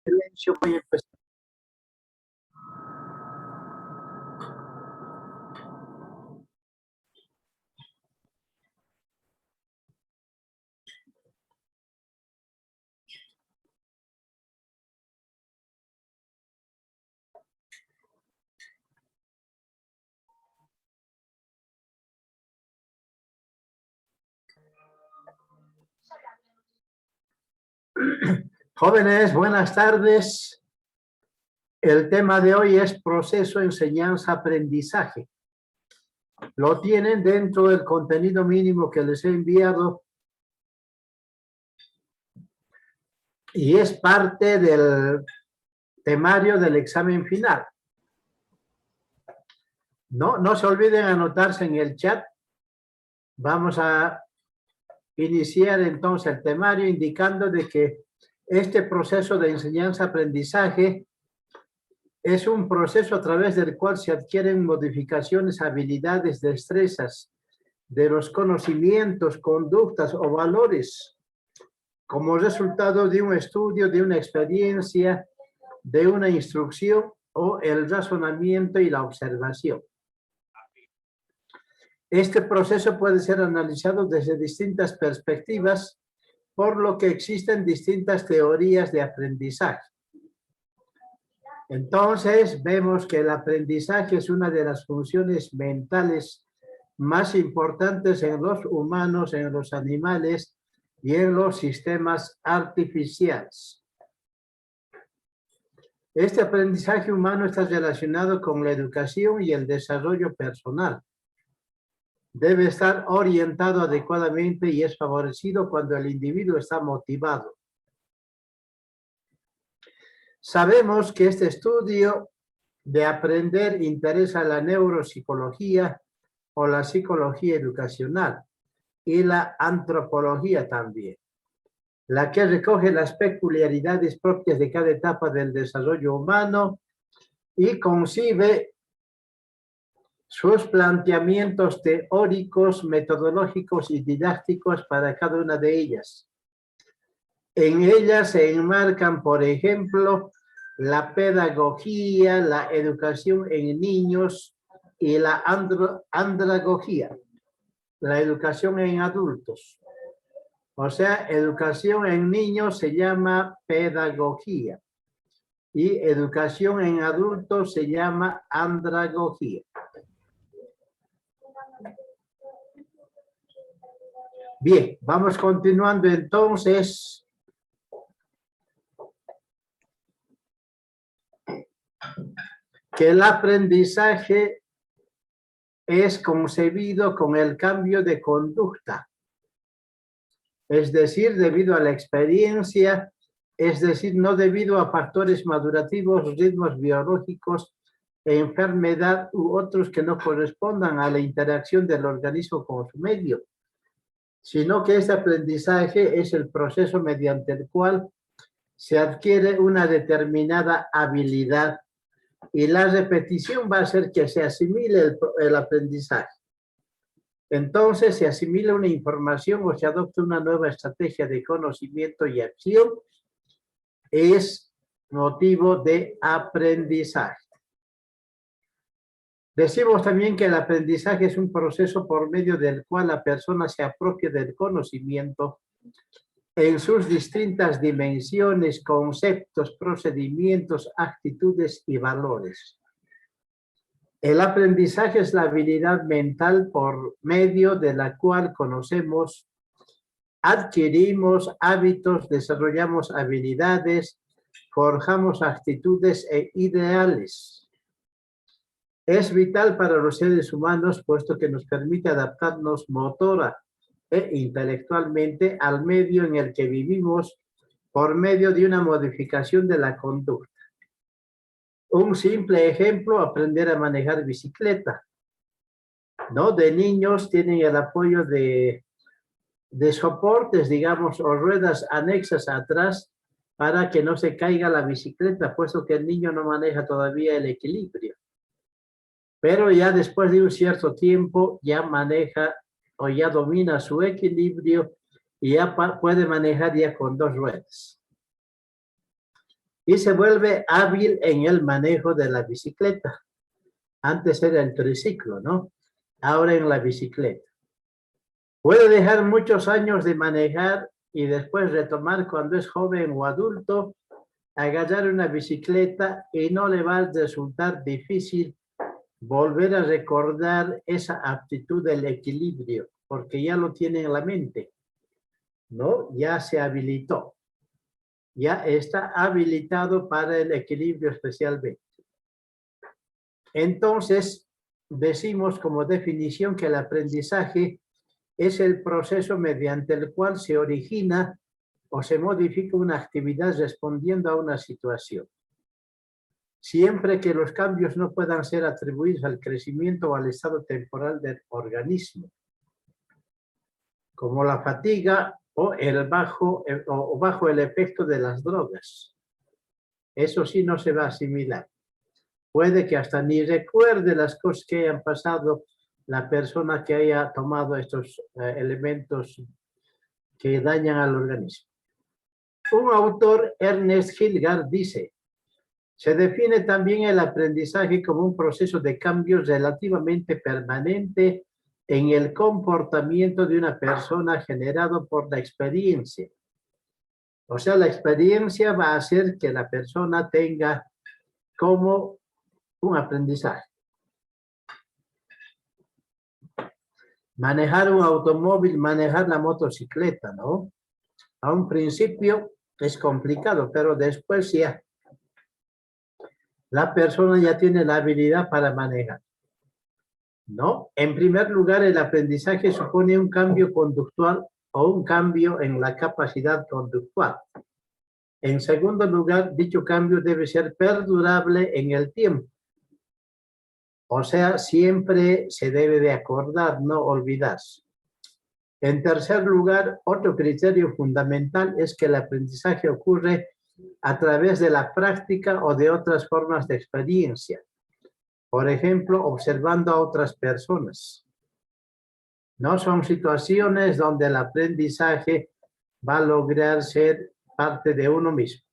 silencio, voy a empezar. Jóvenes, buenas tardes. El tema de hoy es proceso enseñanza-aprendizaje. Lo tienen dentro del contenido mínimo que les he enviado y es parte del temario del examen final. No se olviden anotarse en el chat. Vamos a iniciar entonces el temario indicando de que este proceso de enseñanza-aprendizaje es un proceso a través del cual se adquieren modificaciones, habilidades, destrezas de los conocimientos, conductas o valores como resultado de un estudio, de una experiencia, de una instrucción o el razonamiento y la observación. Este proceso puede ser analizado desde distintas perspectivas, por lo que existen distintas teorías de aprendizaje. Entonces, vemos que el aprendizaje es una de las funciones mentales más importantes en los humanos, en los animales y en los sistemas artificiales. Este aprendizaje humano está relacionado con la educación y el desarrollo personal. Debe estar orientado adecuadamente y es favorecido cuando el individuo está motivado. Sabemos que este estudio de aprender interesa la neuropsicología o la psicología educacional y la antropología también, la que recoge las peculiaridades propias de cada etapa del desarrollo humano y concibe sus planteamientos teóricos, metodológicos y didácticos para cada una de ellas. En ellas se enmarcan, por ejemplo, la pedagogía, la educación en niños y la andragogía, la educación en adultos. O sea, educación en niños se llama pedagogía y educación en adultos se llama andragogía. Bien, vamos continuando entonces. Que el aprendizaje es concebido con el cambio de conducta. Es decir, debido a la experiencia, es decir, no debido a factores madurativos, ritmos biológicos, enfermedad u otros que no correspondan a la interacción del organismo con su medio, sino que este aprendizaje es el proceso mediante el cual se adquiere una determinada habilidad y la repetición va a hacer que se asimile el aprendizaje. Entonces se asimila una información o se adopta una nueva estrategia de conocimiento y acción. Es motivo de aprendizaje. Decimos también que el aprendizaje es un proceso por medio del cual la persona se apropia del conocimiento en sus distintas dimensiones, conceptos, procedimientos, actitudes y valores. El aprendizaje es la habilidad mental por medio de la cual conocemos, adquirimos hábitos, desarrollamos habilidades, forjamos actitudes e ideales. Es vital para los seres humanos puesto que nos permite adaptarnos motora e intelectualmente al medio en el que vivimos por medio de una modificación de la conducta. Un simple ejemplo, aprender a manejar bicicleta. ¿No? De niños tienen el apoyo de soportes, digamos, o ruedas anexas atrás para que no se caiga la bicicleta, puesto que el niño no maneja todavía el equilibrio. Pero ya después de un cierto tiempo ya maneja o ya domina su equilibrio y ya puede manejar ya con dos ruedas. y se vuelve hábil en el manejo de la bicicleta. Antes era el triciclo, ¿no? Ahora en la bicicleta. Puede dejar muchos años de manejar y después retomar cuando es joven o adulto, agarrar una bicicleta y no le va a resultar difícil volver a recordar esa aptitud del equilibrio, porque ya lo tiene en la mente, ¿no? Ya se habilitó, ya está habilitado para el equilibrio especialmente. Entonces, decimos como definición que el aprendizaje es el proceso mediante el cual se origina o se modifica una actividad respondiendo a una situación. Siempre que los cambios no puedan ser atribuidos al crecimiento o al estado temporal del organismo, como la fatiga o bajo el efecto de las drogas. Eso sí no se va a asimilar. Puede que hasta ni recuerde las cosas que hayan pasado la persona que haya tomado estos elementos que dañan al organismo. Un autor, Ernest Hilgard, dice: se define también el aprendizaje como un proceso de cambio relativamente permanente en el comportamiento de una persona generado por la experiencia. O sea, la experiencia va a hacer que la persona tenga como un aprendizaje. Manejar un automóvil, manejar la motocicleta, ¿no? A un principio es complicado, pero después ya la persona ya tiene la habilidad para manejar, ¿no? En primer lugar, el aprendizaje supone un cambio conductual o un cambio en la capacidad conductual. En segundo lugar, dicho cambio debe ser perdurable en el tiempo. O sea, siempre se debe de acordar, no olvidarse. En tercer lugar, otro criterio fundamental es que el aprendizaje ocurre a través de la práctica o de otras formas de experiencia. Por ejemplo, observando a otras personas. No son situaciones donde el aprendizaje va a lograr ser parte de uno mismo.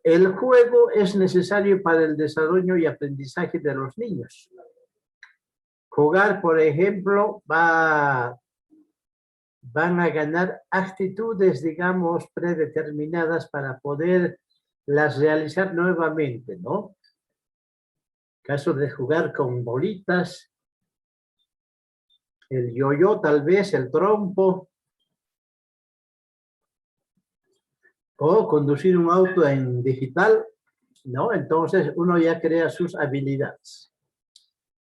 El juego es necesario para el desarrollo y aprendizaje de los niños. Jugar, por ejemplo, van a ganar actitudes, digamos, predeterminadas para poderlas realizar nuevamente, ¿no? Caso de jugar con bolitas, el yo-yo tal vez, el trompo, o conducir un auto en digital, ¿no? Entonces uno ya crea sus habilidades.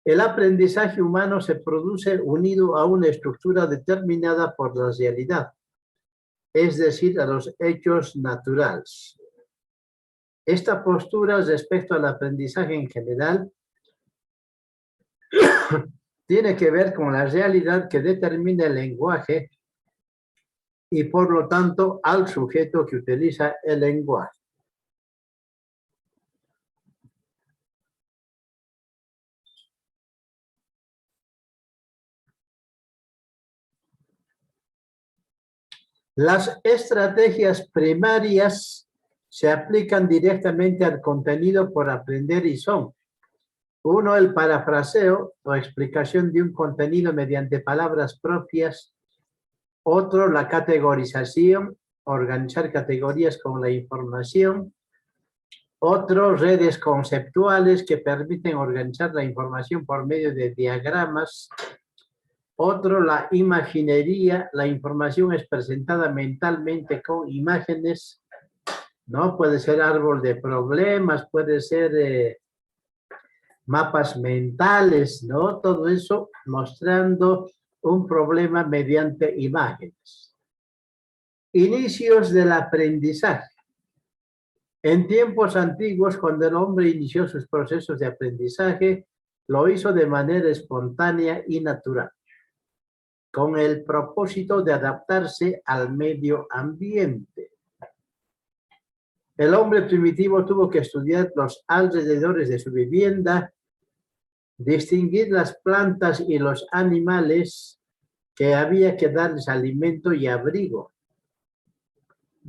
El aprendizaje humano se produce unido a una estructura determinada por la realidad, es decir, a los hechos naturales. Esta postura respecto al aprendizaje en general tiene que ver con la realidad que determina el lenguaje y por lo tanto al sujeto que utiliza el lenguaje. Las estrategias primarias se aplican directamente al contenido por aprender y son: uno, el parafraseo o explicación de un contenido mediante palabras propias. Otro, la categorización, organizar categorías con la información. Otro, redes conceptuales que permiten organizar la información por medio de diagramas. Otro, la imaginería, la información es presentada mentalmente con imágenes, ¿no? Puede ser árbol de problemas, puede ser mapas mentales, ¿no? Todo eso mostrando un problema mediante imágenes. Inicios del aprendizaje. En tiempos antiguos, cuando el hombre inició sus procesos de aprendizaje, lo hizo de manera espontánea y natural, con el propósito de adaptarse al medio ambiente. El hombre primitivo tuvo que estudiar los alrededores de su vivienda, distinguir las plantas y los animales que había que darles alimento y abrigo.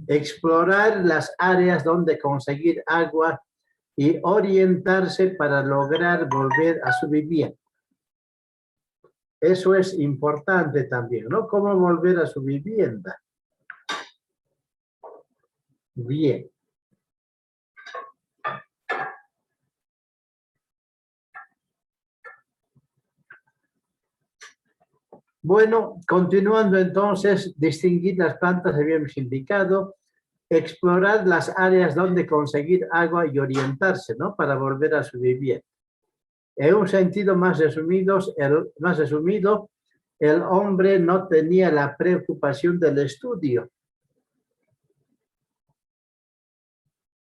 explorar las áreas donde conseguir agua y orientarse para lograr volver a su vivienda. Eso es importante también, ¿no? ¿Cómo volver a su vivienda? Bien. Bueno, continuando entonces, distinguir las plantas habíamos indicado, explorar las áreas donde conseguir agua y orientarse, ¿no? Para volver a su vivienda. En un sentido más resumido, el hombre no tenía la preocupación del estudio.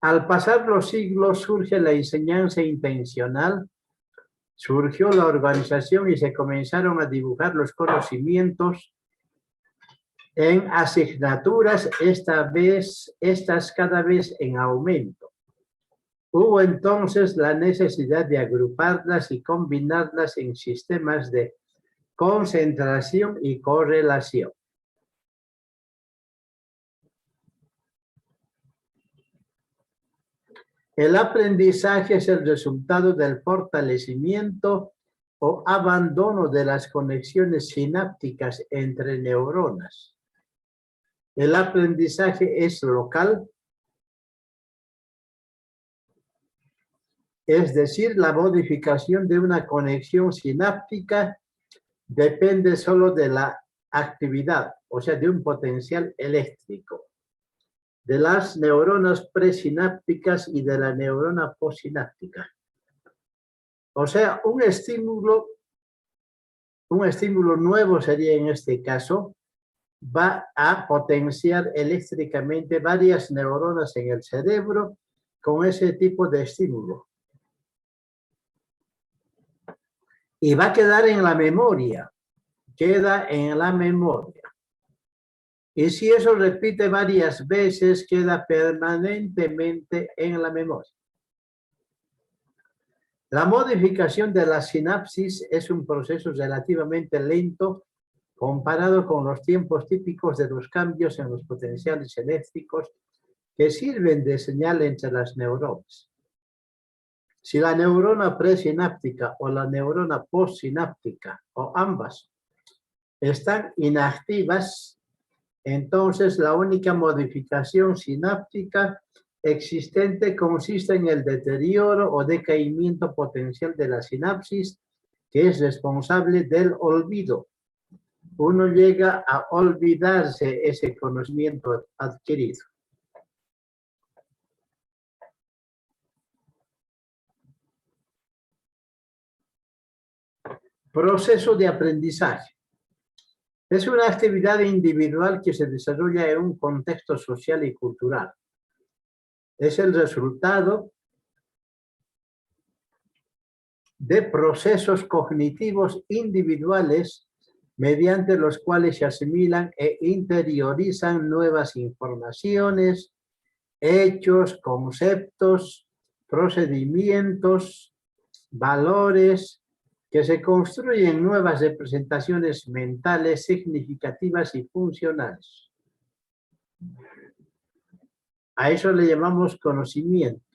Al pasar los siglos surge la enseñanza intencional, surgió la organización y se comenzaron a dibujar los conocimientos en asignaturas, estas cada vez en aumento. Hubo entonces la necesidad de agruparlas y combinarlas en sistemas de concentración y correlación. El aprendizaje es el resultado del fortalecimiento o abandono de las conexiones sinápticas entre neuronas. El aprendizaje es local, es decir, la modificación de una conexión sináptica depende solo de la actividad, o sea, de un potencial eléctrico, de las neuronas presinápticas y de la neurona postsináptica. O sea, un estímulo nuevo sería en este caso, va a potenciar eléctricamente varias neuronas en el cerebro con ese tipo de estímulo. Y va a quedar en la memoria, queda en la memoria. Y si eso repite varias veces, queda permanentemente en la memoria. La modificación de la sinapsis es un proceso relativamente lento comparado con los tiempos típicos de los cambios en los potenciales eléctricos que sirven de señal entre las neuronas. Si la neurona presináptica o la neurona postsináptica o ambas están inactivas, entonces la única modificación sináptica existente consiste en el deterioro o decaimiento potencial de la sinapsis, que es responsable del olvido. Uno llega a olvidarse ese conocimiento adquirido. Proceso de aprendizaje. Es una actividad individual que se desarrolla en un contexto social y cultural. Es el resultado de procesos cognitivos individuales mediante los cuales se asimilan e interiorizan nuevas informaciones, hechos, conceptos, procedimientos, valores, que se construyen nuevas representaciones mentales significativas y funcionales. A eso le llamamos conocimiento,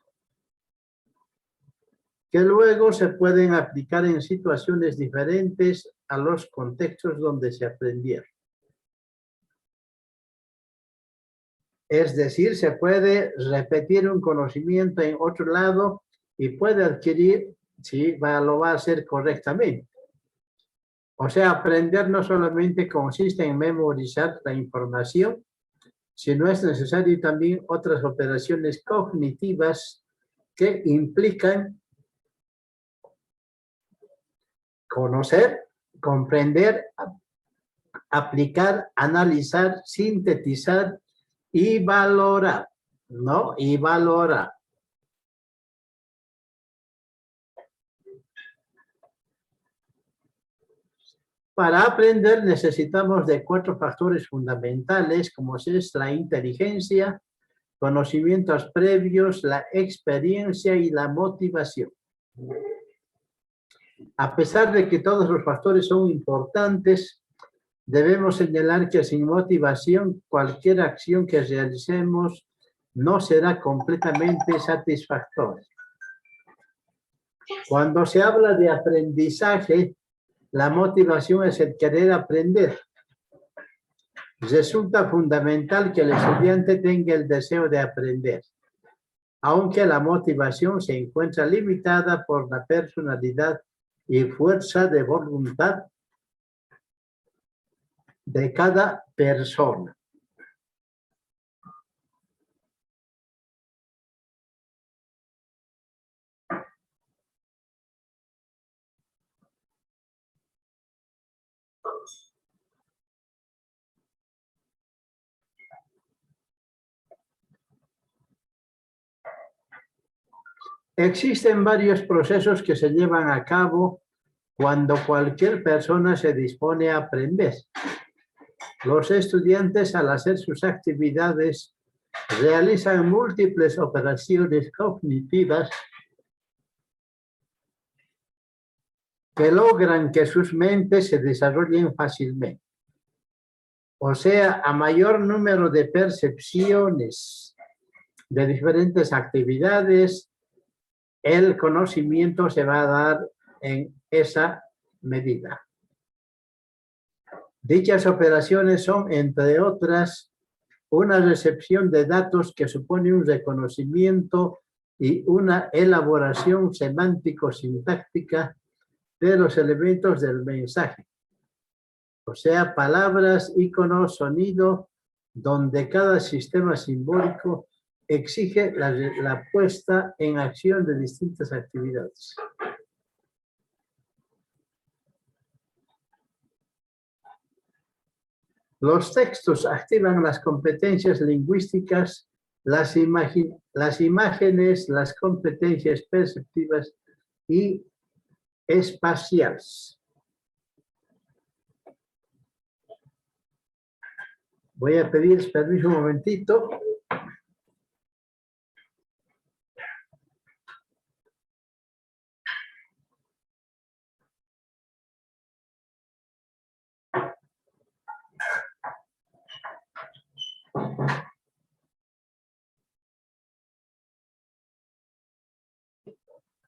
que luego se pueden aplicar en situaciones diferentes a los contextos donde se aprendieron. Es decir, se puede repetir un conocimiento en otro lado y puede adquirir, si lo va a hacer correctamente. O sea, aprender no solamente consiste en memorizar la información, sino es necesario también otras operaciones cognitivas que implican conocer, comprender, aplicar, analizar, sintetizar y valorar, ¿no? Y valorar. Para aprender necesitamos de 4 factores fundamentales, como es la inteligencia, conocimientos previos, la experiencia y la motivación. A pesar de que todos los factores son importantes, debemos señalar que sin motivación, cualquier acción que realicemos no será completamente satisfactoria. Cuando se habla de aprendizaje, la motivación es el querer aprender. Resulta fundamental que el estudiante tenga el deseo de aprender, aunque la motivación se encuentra limitada por la personalidad y fuerza de voluntad de cada persona. Existen varios procesos que se llevan a cabo cuando cualquier persona se dispone a aprender. Los estudiantes, al hacer sus actividades, realizan múltiples operaciones cognitivas que logran que sus mentes se desarrollen fácilmente. O sea, a mayor número de percepciones de diferentes actividades, el conocimiento se va a dar en esa medida. Dichas operaciones son, entre otras, una recepción de datos que supone un reconocimiento y una elaboración semántico-sintáctica de los elementos del mensaje. O sea, palabras, iconos, sonido, donde cada sistema simbólico exige la puesta en acción de distintas actividades. Los textos activan las competencias lingüísticas, las imágenes, las competencias perceptivas y espaciales. Voy a pedir permiso un momentito.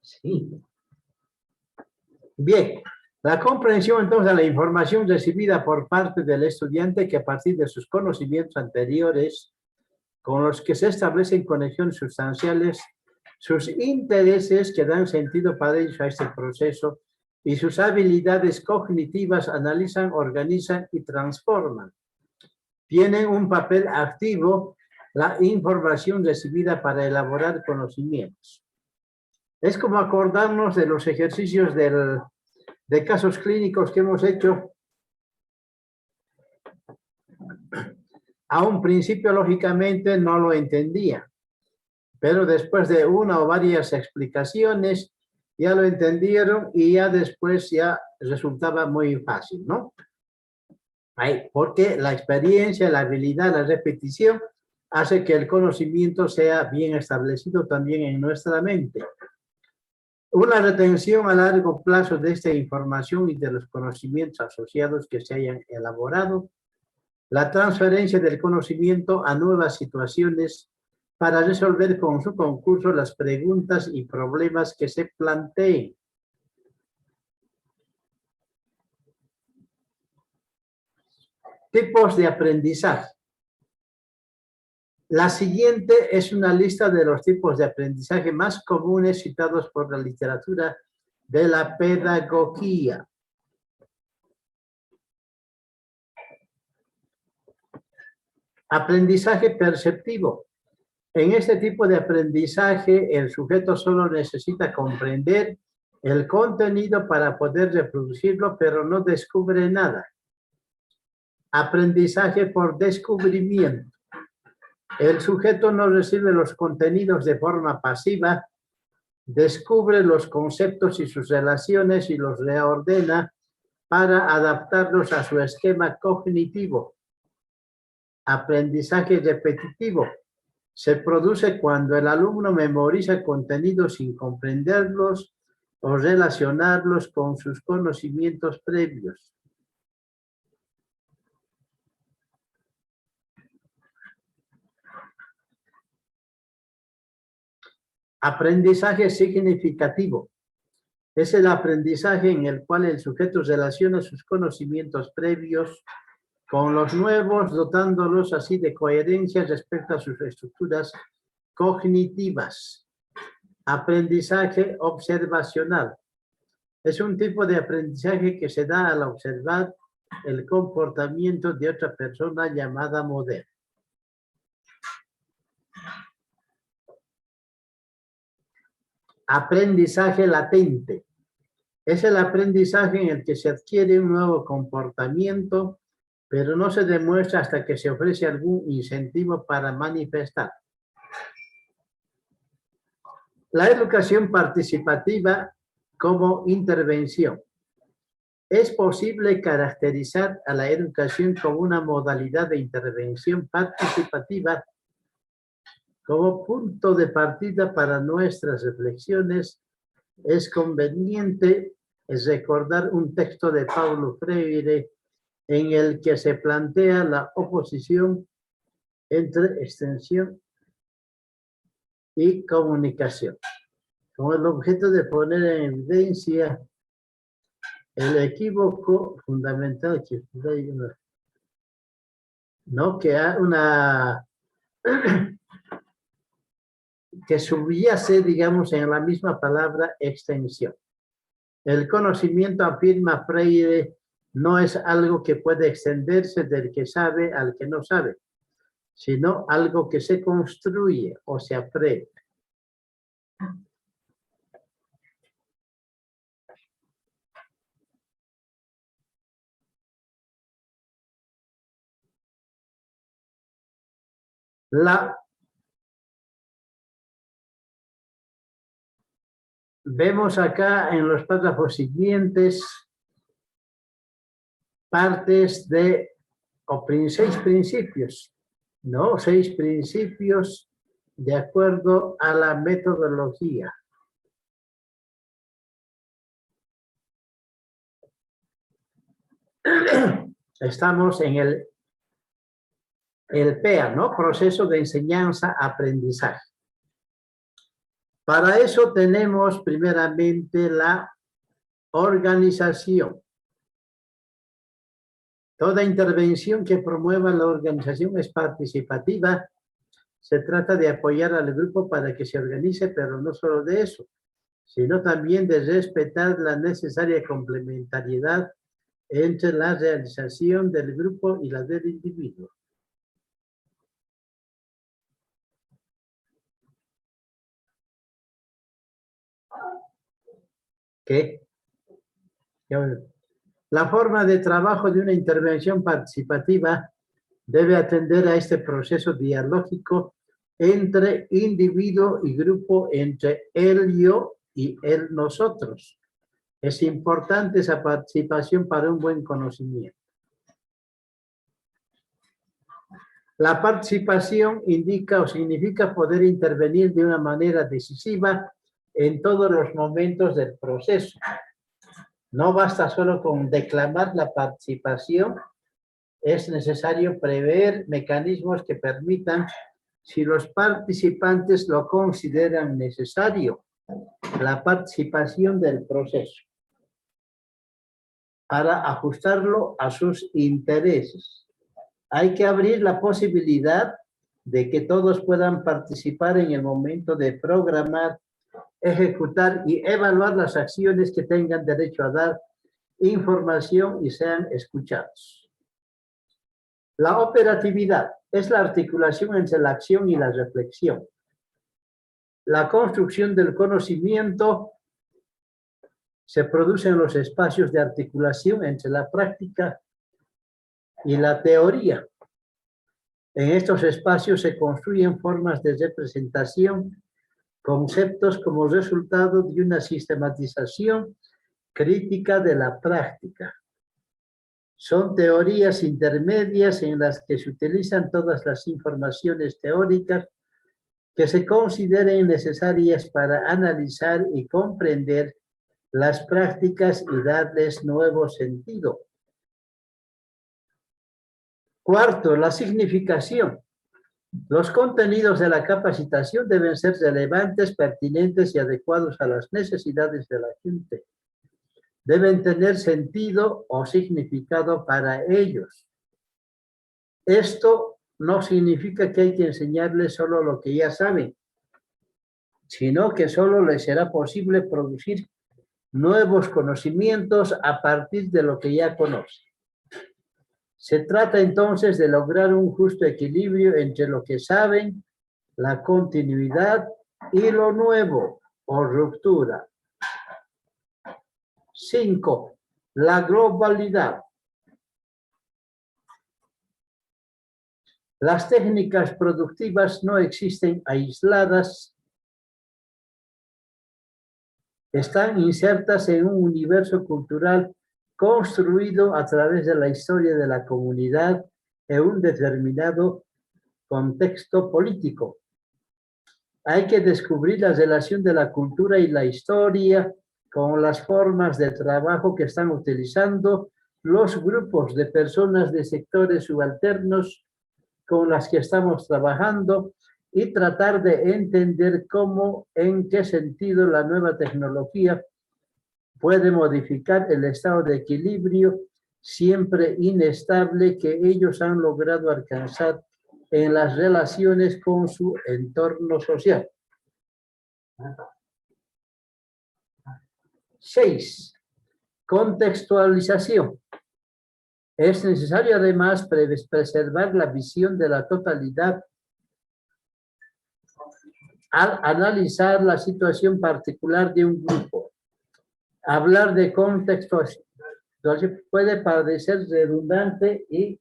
Sí. Bien, la comprensión entonces de la información recibida por parte del estudiante que a partir de sus conocimientos anteriores con los que se establecen conexiones sustanciales, sus intereses que dan sentido para ellos a este proceso y sus habilidades cognitivas analizan, organizan y transforman. Tienen un papel activo la información recibida para elaborar conocimientos. Es como acordarnos de los ejercicios de casos clínicos que hemos hecho. A un principio, lógicamente, no lo entendía, pero después de una o varias explicaciones, ya lo entendieron y ya después ya resultaba muy fácil, ¿no? Porque la experiencia, la habilidad, la repetición hace que el conocimiento sea bien establecido también en nuestra mente. Una retención a largo plazo de esta información y de los conocimientos asociados que se hayan elaborado, la transferencia del conocimiento a nuevas situaciones para resolver con su concurso las preguntas y problemas que se planteen. Tipos de aprendizaje. La siguiente es una lista de los tipos de aprendizaje más comunes citados por la literatura de la pedagogía. Aprendizaje perceptivo. En este tipo de aprendizaje, el sujeto solo necesita comprender el contenido para poder reproducirlo, pero no descubre nada. Aprendizaje por descubrimiento. El sujeto no recibe los contenidos de forma pasiva, descubre los conceptos y sus relaciones y los reordena para adaptarlos a su esquema cognitivo. Aprendizaje repetitivo. Se produce cuando el alumno memoriza contenidos sin comprenderlos o relacionarlos con sus conocimientos previos. Aprendizaje significativo. Es el aprendizaje en el cual el sujeto relaciona sus conocimientos previos con los nuevos, dotándolos así de coherencia respecto a sus estructuras cognitivas. Aprendizaje observacional. Es un tipo de aprendizaje que se da al observar el comportamiento de otra persona llamada modelo. Aprendizaje latente. Es el aprendizaje en el que se adquiere un nuevo comportamiento, pero no se demuestra hasta que se ofrece algún incentivo para manifestar. La educación participativa como intervención. Es posible caracterizar a la educación como una modalidad de intervención participativa como punto de partida para nuestras reflexiones. Es conveniente recordar un texto de Paulo Freire en el que se plantea la oposición entre extensión y comunicación, con el objeto de poner en evidencia el equívoco fundamental que hay una que subyace, digamos, en la misma palabra extensión. El conocimiento, afirma Freire, no es algo que puede extenderse del que sabe al que no sabe, sino algo que se construye o se aprende. Vemos acá en los párrafos siguientes partes de, o 6 principios, ¿no? 6 principios de acuerdo a la metodología. Estamos en el PEA, ¿no? Proceso de enseñanza-aprendizaje. Para eso tenemos primeramente la organización. Toda intervención que promueva la organización es participativa. Se trata de apoyar al grupo para que se organice, pero no solo de eso, sino también de respetar la necesaria complementariedad entre la realización del grupo y la del individuo. ¿Qué? La forma de trabajo de una intervención participativa debe atender a este proceso dialógico entre individuo y grupo, entre el yo y el nosotros. Es importante esa participación para un buen conocimiento. La participación indica o significa poder intervenir de una manera decisiva en todos los momentos del proceso. No basta solo con declamar la participación, es necesario prever mecanismos que permitan, si los participantes lo consideran necesario, la participación del proceso para ajustarlo a sus intereses. Hay que abrir la posibilidad de que todos puedan participar en el momento de programar, ejecutar y evaluar las acciones que tengan derecho a dar información y sean escuchados. La operatividad es la articulación entre la acción y la reflexión. La construcción del conocimiento se produce en los espacios de articulación entre la práctica y la teoría. En estos espacios se construyen formas de representación, conceptos como resultado de una sistematización crítica de la práctica. Son teorías intermedias en las que se utilizan todas las informaciones teóricas que se consideren necesarias para analizar y comprender las prácticas y darles nuevo sentido. Cuarto, la significación. Los contenidos de la capacitación deben ser relevantes, pertinentes y adecuados a las necesidades de la gente. Deben tener sentido o significado para ellos. Esto no significa que hay que enseñarles solo lo que ya saben, sino que solo les será posible producir nuevos conocimientos a partir de lo que ya conocen. Se trata entonces de lograr un justo equilibrio entre lo que saben, la continuidad y lo nuevo o ruptura. 5. La globalidad. Las técnicas productivas no existen aisladas, están insertas en un universo cultural construido a través de la historia de la comunidad en un determinado contexto político. Hay que descubrir la relación de la cultura y la historia con las formas de trabajo que están utilizando los grupos de personas de sectores subalternos con las que estamos trabajando y tratar de entender cómo, en qué sentido la nueva tecnología puede modificar el estado de equilibrio siempre inestable que ellos han logrado alcanzar en las relaciones con su entorno social. 6. Contextualización. Es necesario además preservar la visión de la totalidad al analizar la situación particular de un grupo. Hablar de contexto puede parecer redundante y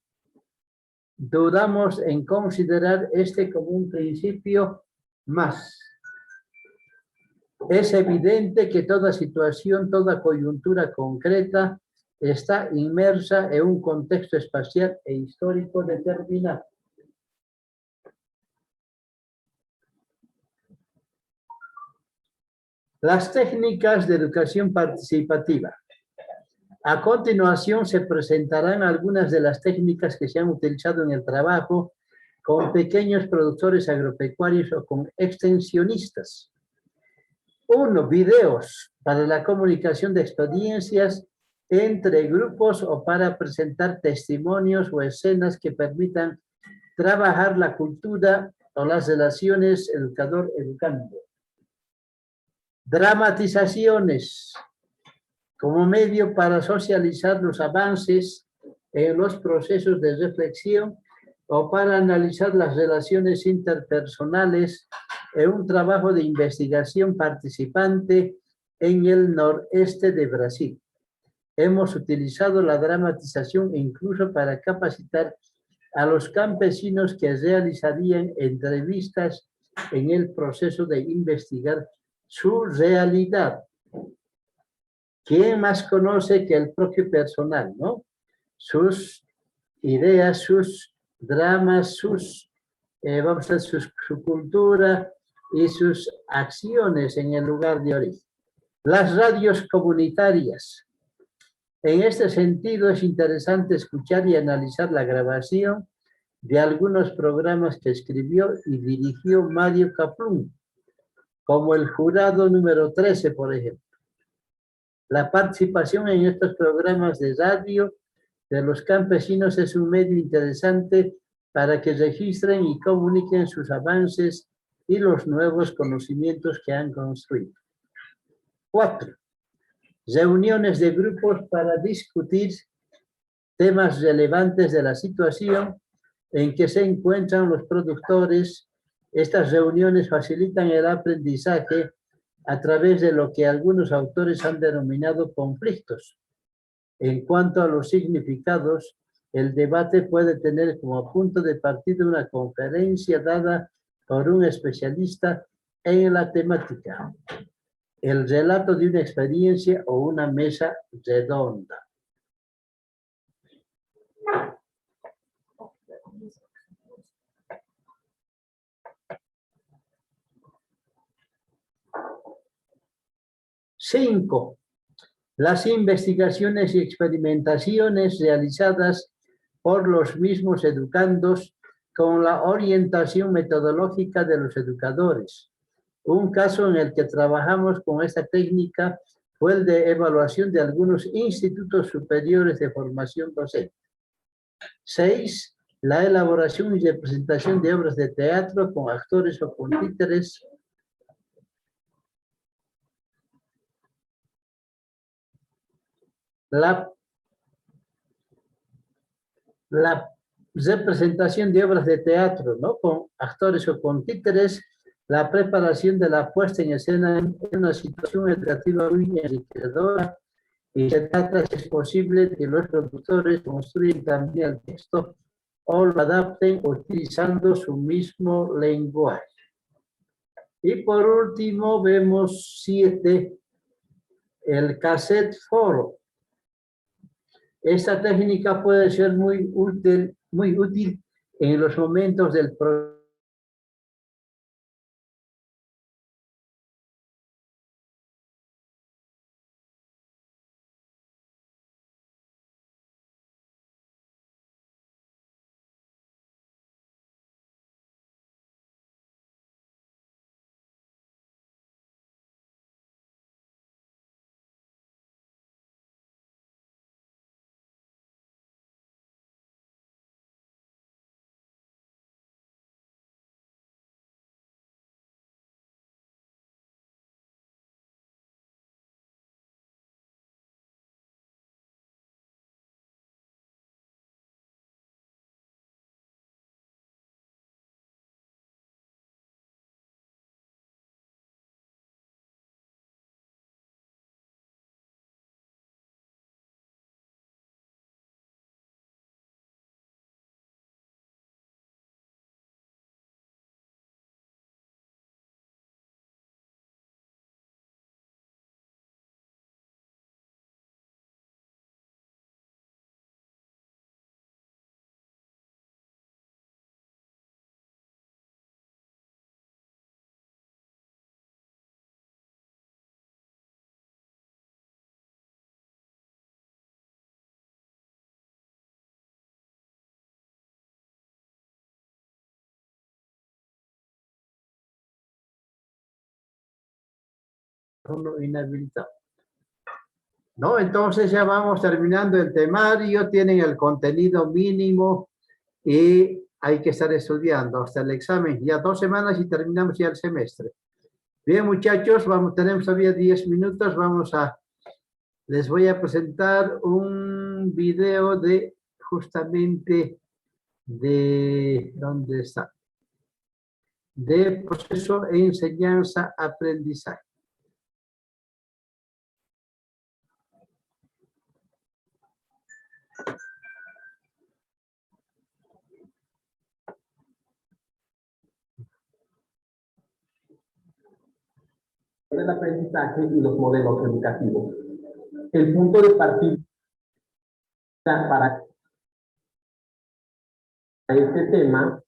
dudamos en considerar este como un principio más. Es evidente que toda situación, toda coyuntura concreta está inmersa en un contexto espacial e histórico determinado. Las técnicas de educación participativa. A continuación se presentarán algunas de las técnicas que se han utilizado en el trabajo con pequeños productores agropecuarios o con extensionistas. 1. Videos para la comunicación de experiencias entre grupos o para presentar testimonios o escenas que permitan trabajar la cultura o las relaciones educador-educando. Dramatizaciones como medio para socializar los avances en los procesos de reflexión o para analizar las relaciones interpersonales en un trabajo de investigación participante en el noreste de Brasil. Hemos utilizado la dramatización incluso para capacitar a los campesinos que realizarían entrevistas en el proceso de investigar su realidad. ¿Quién más conoce que el propio personal, no? Sus ideas, sus dramas, vamos a decir, su cultura y sus acciones en el lugar de origen. Las radios comunitarias. En este sentido, es interesante escuchar y analizar la grabación de algunos programas que escribió y dirigió Mario Kaplun, como el Jurado número 13, por ejemplo. La participación en estos programas de radio de los campesinos es un medio interesante para que registren y comuniquen sus avances y los nuevos conocimientos que han construido. 4. Reuniones de grupos para discutir temas relevantes de la situación en que se encuentran los productores. Estas reuniones facilitan el aprendizaje a través de lo que algunos autores han denominado conflictos. En cuanto a los significados, el debate puede tener como punto de partida una conferencia dada por un especialista en la temática, el relato de una experiencia o una mesa redonda. Cinco, las investigaciones y experimentaciones realizadas por los mismos educandos con la orientación metodológica de los educadores. Un caso en el que trabajamos con esta técnica fue el de evaluación de algunos institutos superiores de formación docente. 6. La elaboración y representación de obras de teatro con actores o con títeres. La representación de obras de teatro, ¿no? Con actores o con títeres, la preparación de la puesta en escena en una situación educativa muy enriquecedora, y se trata, si es posible, de que los productores construyen también el texto o lo adapten utilizando su mismo lenguaje. Y por último, vemos 7, el cassette foro. Esta técnica puede ser muy útil en los momentos del proceso. Inhabilitado. ¿No? Entonces ya vamos terminando el temario, tienen el contenido mínimo y hay que estar estudiando hasta el examen. Ya 2 semanas y terminamos ya el semestre. Bien, muchachos, tenemos todavía 10 minutos. Les voy a presentar un video de justamente de, ¿dónde está? De proceso de enseñanza-aprendizaje. El aprendizaje y los modelos educativos. El punto de partida para este tema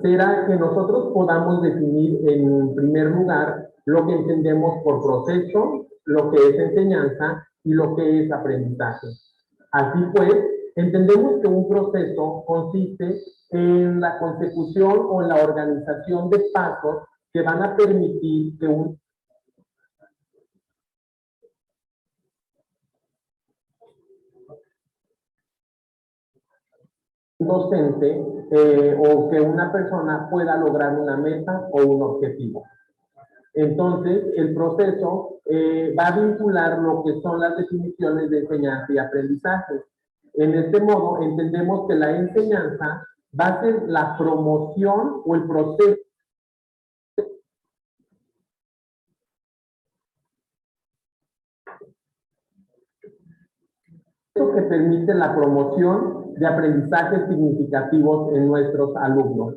será que nosotros podamos definir en primer lugar lo que entendemos por proceso, lo que es enseñanza y lo que es aprendizaje. Así pues, entendemos que un proceso consiste en la consecución o en la organización de pasos que van a permitir que un docente o que una persona pueda lograr una meta o un objetivo. Entonces, el proceso va a vincular lo que son las definiciones de enseñanza y aprendizaje. En este modo, entendemos que la enseñanza va a ser la promoción o el proceso que permite la promoción de aprendizajes significativos en nuestros alumnos.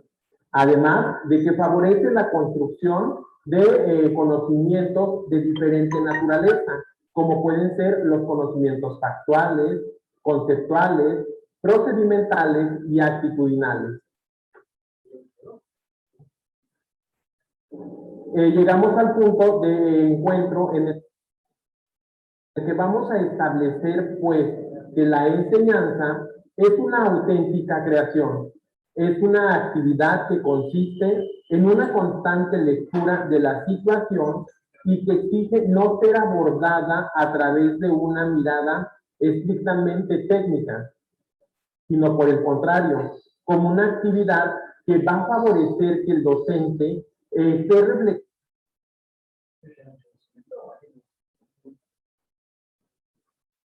Además de que favorece la construcción de conocimientos de diferente naturaleza, como pueden ser los conocimientos factuales, conceptuales, procedimentales y actitudinales. Llegamos al punto de encuentro en el Que vamos a establecer, pues, que la enseñanza es una auténtica creación. Es una actividad que consiste en una constante lectura de la situación y que exige no ser abordada a través de una mirada estrictamente técnica, sino por el contrario, como una actividad que va a favorecer que el docente esté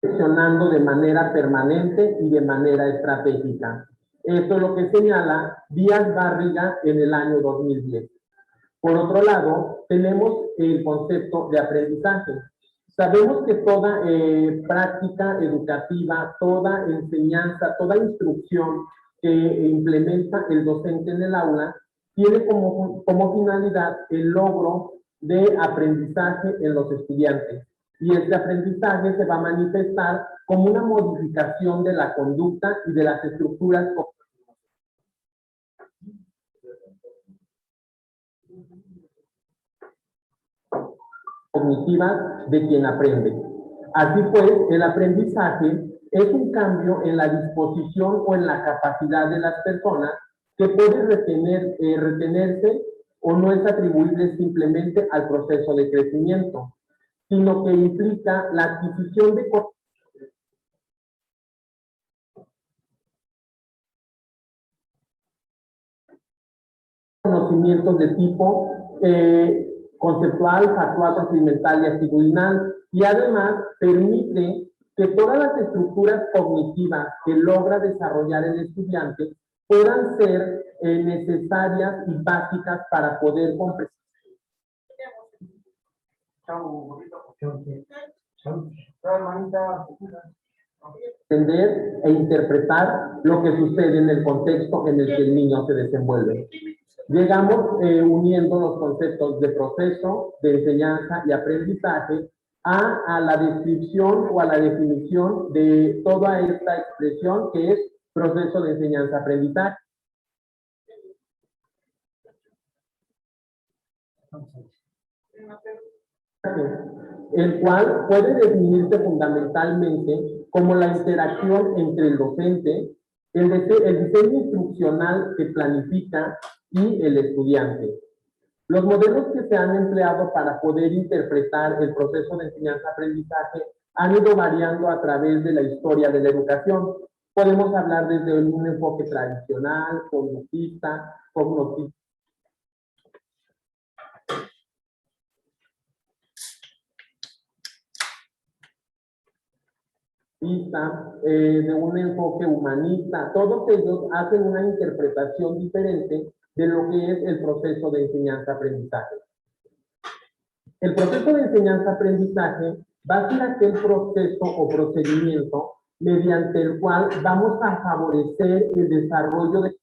reflexionando de manera permanente y de manera estratégica. Esto es lo que señala Díaz Barriga en el año 2010. Por otro lado, tenemos el concepto de aprendizaje. Sabemos que toda práctica educativa, toda enseñanza, toda instrucción que implementa el docente en el aula tiene como finalidad el logro de aprendizaje en los estudiantes. Y este aprendizaje se va a manifestar como una modificación de la conducta y de las estructuras cognitivas de quien aprende. Así pues, el aprendizaje es un cambio en la disposición o en la capacidad de las personas que puede retenerse o no es atribuible simplemente al proceso de crecimiento, sino que implica la adquisición de conocimientos de tipo conceptual, factual, procedimental y actitudinal, y además permite que todas las estructuras cognitivas que logra desarrollar el estudiante puedan ser necesarias y básicas para poder comprender entender e interpretar lo que sucede en el contexto en el que el niño se desenvuelve. Llegamos uniendo los conceptos de proceso, de enseñanza y aprendizaje a la descripción o a la definición de toda esta expresión que es proceso de enseñanza-aprendizaje. El cual puede definirse fundamentalmente como la interacción entre el docente, el diseño instruccional que planifica y el estudiante. Los modelos que se han empleado para poder interpretar el proceso de enseñanza-aprendizaje han ido variando a través de la historia de la educación. Podemos hablar desde un enfoque tradicional, cognitivista, de un enfoque humanista. Todos ellos hacen una interpretación diferente de lo que es el proceso de enseñanza-aprendizaje. El proceso de enseñanza-aprendizaje va a ser aquel proceso o procedimiento mediante el cual vamos a favorecer el desarrollo de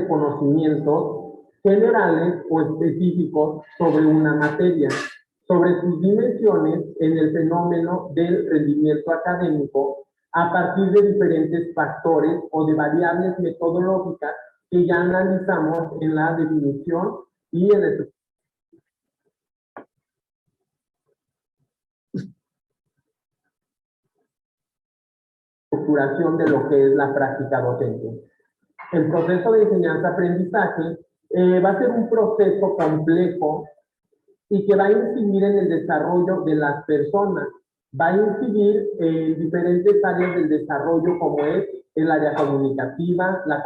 conocimientos generales o específicos sobre una materia, sobre sus dimensiones en el fenómeno del rendimiento académico a partir de diferentes factores o de variables metodológicas que ya analizamos en la definición y en el estructuración de lo que es la práctica docente. El proceso de enseñanza-aprendizaje va a ser un proceso complejo y que va a incidir en el desarrollo de las personas. Va a incidir en diferentes áreas del desarrollo como es el área comunicativa, la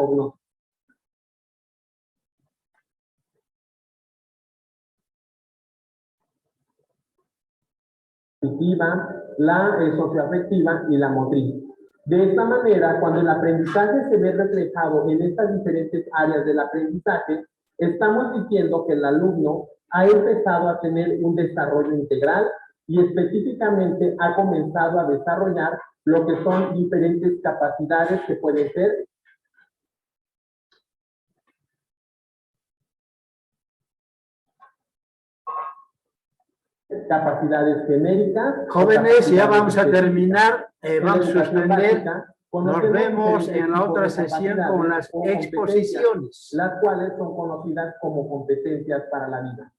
cognitiva, la socioafectiva y la motriz. De esta manera, cuando el aprendizaje se ve reflejado en estas diferentes áreas del aprendizaje, estamos diciendo que el alumno ha empezado a tener un desarrollo integral y específicamente ha comenzado a desarrollar lo que son diferentes capacidades que pueden ser capacidades genéricas. Jóvenes, ya vamos a terminar, vamos a suspender Nos vemos en la otra sesión con las exposiciones. Las cuales son conocidas como competencias para la vida.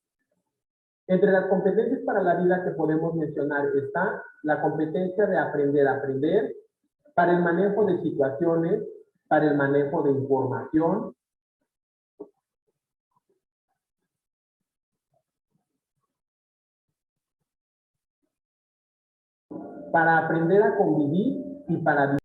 Entre las competencias para la vida que podemos mencionar está la competencia de aprender a aprender, para el manejo de situaciones, para el manejo de información, para aprender a convivir y para